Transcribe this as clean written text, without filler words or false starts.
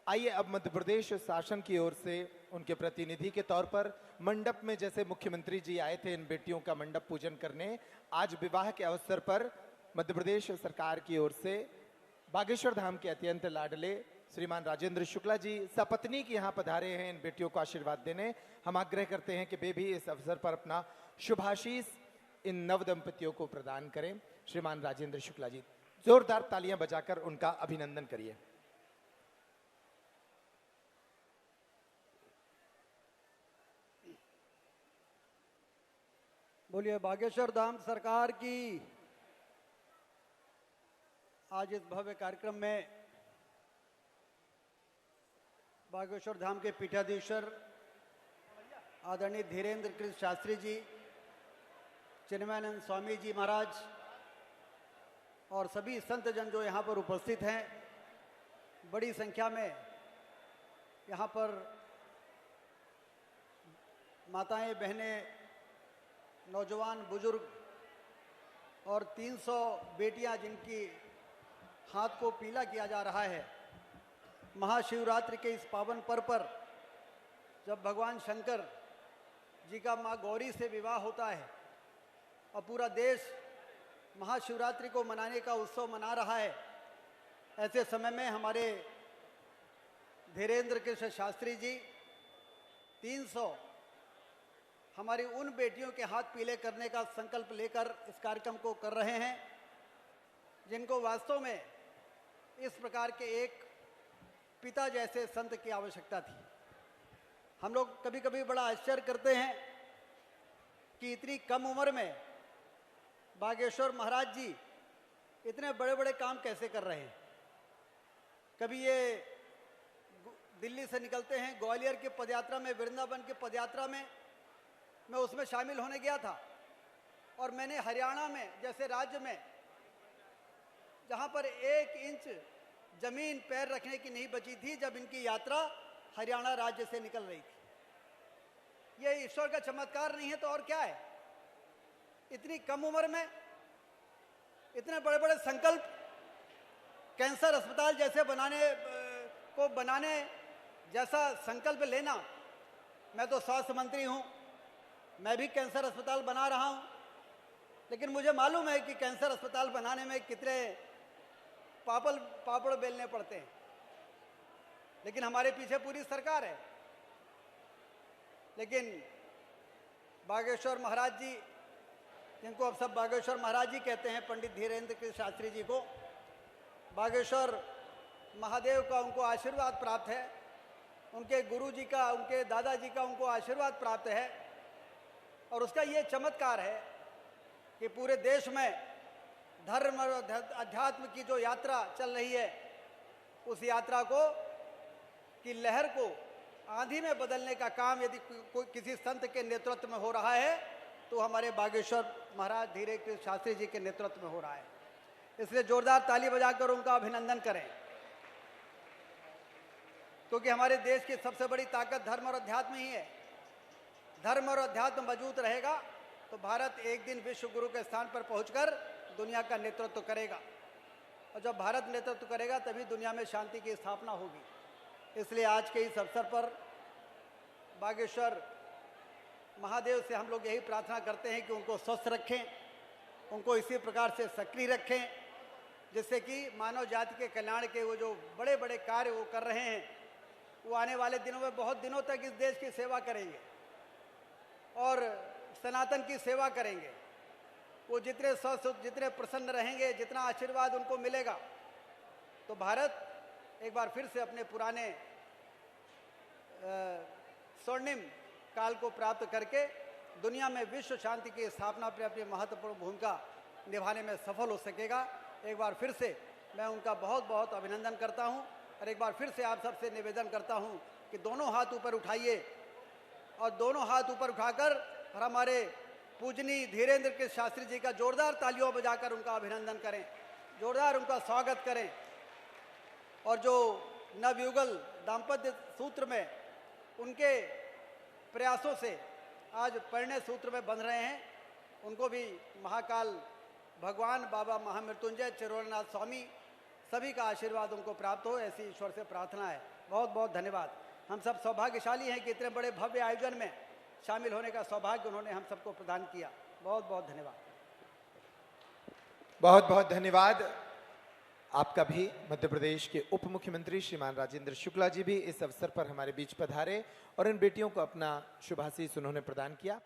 आइए अब मध्य प्रदेश शासन की ओर से उनके प्रतिनिधि के तौर पर मंडप में, जैसे मुख्यमंत्री जी आए थे इन बेटियों का मंडप पूजन करने, आज विवाह के अवसर पर मध्य प्रदेश सरकार की ओर से बागेश्वर धाम के अत्यंत लाडले श्रीमान राजेंद्र शुक्ला जी सपत्नी की यहाँ पधारे हैं इन बेटियों को आशीर्वाद देने। हम आग्रह करते हैं कि वे भी इस अवसर पर अपना शुभाशीष इन नव दंपतियों को प्रदान करें। श्रीमान राजेंद्र शुक्ला जी, जोरदार तालियां बजाकर उनका अभिनंदन करिए। बोलिए बागेश्वर धाम सरकार की। आज इस भव्य कार्यक्रम में बागेश्वर धाम के पीठाधीश्वर आदरणीय धीरेन्द्र कृष्ण शास्त्री जी, चिन्मयानंद स्वामी जी महाराज और सभी संत जन जो यहाँ पर उपस्थित हैं, बड़ी संख्या में यहाँ पर माताएं, बहनें, नौजवान, बुजुर्ग और 300 बेटियां जिनकी हाथ को पीला किया जा रहा है। महाशिवरात्रि के इस पावन पर्व पर जब भगवान शंकर जी का माँ गौरी से विवाह होता है और पूरा देश महाशिवरात्रि को मनाने का उत्सव मना रहा है, ऐसे समय में हमारे धीरेन्द्र कृष्ण शास्त्री जी 300 हमारी उन बेटियों के हाथ पीले करने का संकल्प लेकर इस कार्यक्रम को कर रहे हैं जिनको वास्तव में इस प्रकार के एक पिता जैसे संत की आवश्यकता थी। हम लोग कभी कभी बड़ा आश्चर्य करते हैं कि इतनी कम उम्र में बागेश्वर महाराज जी इतने बड़े बड़े काम कैसे कर रहे हैं। कभी ये दिल्ली से निकलते हैं, ग्वालियर की पदयात्रा में, वृंदावन की पदयात्रा में मैं उसमें शामिल होने गया था और मैंने हरियाणा में जैसे राज्य में जहां पर 1 इंच जमीन पैर रखने की नहीं बची थी, जब इनकी यात्रा हरियाणा राज्य से निकल रही थी। ये ईश्वर का चमत्कार नहीं है तो और क्या है। इतनी कम उम्र में इतने बड़े बड़े संकल्प, कैंसर अस्पताल जैसे बनाने जैसा संकल्प लेना। मैं तो स्वास्थ्य मंत्री हूं, मैं भी कैंसर अस्पताल बना रहा हूं, लेकिन मुझे मालूम है कि कैंसर अस्पताल बनाने में कितने पापड़ बेलने पड़ते हैं, लेकिन हमारे पीछे पूरी सरकार है। लेकिन बागेश्वर महाराज जी, जिनको अब सब बागेश्वर महाराज जी कहते हैं, पंडित धीरेन्द्र कृष्ण शास्त्री जी को बागेश्वर महादेव का उनको आशीर्वाद प्राप्त है, उनके गुरु जी का, उनके दादाजी का उनको आशीर्वाद प्राप्त है। और उसका ये चमत्कार है कि पूरे देश में धर्म और अध्यात्म की जो यात्रा चल रही है, उस यात्रा की लहर को आंधी में बदलने का काम यदि कोई किसी संत के नेतृत्व में हो रहा है तो हमारे बागेश्वर महाराज धीरे कृष्ण शास्त्री जी के नेतृत्व में हो रहा है। इसलिए जोरदार ताली बजाकर उनका अभिनंदन करें, क्योंकि हमारे देश की सबसे बड़ी ताकत धर्म और अध्यात्म ही है। धर्म और अध्यात्म मजबूत रहेगा तो भारत एक दिन विश्व गुरु के स्थान पर पहुंचकर दुनिया का नेतृत्व करेगा, और जब भारत नेतृत्व करेगा तभी दुनिया में शांति की स्थापना होगी। इसलिए आज के इस अवसर पर बागेश्वर महादेव से हम लोग यही प्रार्थना करते हैं कि उनको स्वस्थ रखें, उनको इसी प्रकार से सक्रिय रखें, जिससे कि मानव जाति के कल्याण के वो जो बड़े बड़े कार्य वो कर रहे हैं, वो आने वाले दिनों में बहुत दिनों तक इस देश की सेवा करेंगे और सनातन की सेवा करेंगे। वो जितने स्वस्थ, जितने प्रसन्न रहेंगे, जितना आशीर्वाद उनको मिलेगा, तो भारत एक बार फिर से अपने पुराने स्वर्णिम काल को प्राप्त करके दुनिया में विश्व शांति की स्थापना पर अपनी महत्वपूर्ण भूमिका निभाने में सफल हो सकेगा। एक बार फिर से मैं उनका बहुत बहुत अभिनंदन करता हूं और एक बार फिर से आप सबसे निवेदन करता हूं कि दोनों हाथ ऊपर उठाइए और दोनों हाथ ऊपर उठाकर हमारे पूजनीय धीरेन्द्र कृष्ण शास्त्री जी का जोरदार तालियों बजाकर उनका अभिनंदन करें, जोरदार उनका स्वागत करें। और जो नवयुगल दाम्पत्य सूत्र में उनके प्रयासों से आज परिणय सूत्र में बंध रहे हैं, उनको भी महाकाल भगवान बाबा महामृत्युंजय चिरोलनाथ स्वामी सभी का आशीर्वाद उनको प्राप्त हो, ऐसी ईश्वर से प्रार्थना है। बहुत बहुत धन्यवाद। हम सब सौभाग्यशाली हैं कि इतने बड़े भव्य आयोजन में शामिल होने का सौभाग्य उन्होंने हम सबको प्रदान किया। बहुत बहुत धन्यवाद। बहुत बहुत धन्यवाद आपका भी। मध्य प्रदेश के उप मुख्यमंत्री श्रीमान राजेंद्र शुक्ला जी भी इस अवसर पर हमारे बीच पधारे और इन बेटियों को अपना शुभाशीष उन्होंने प्रदान किया।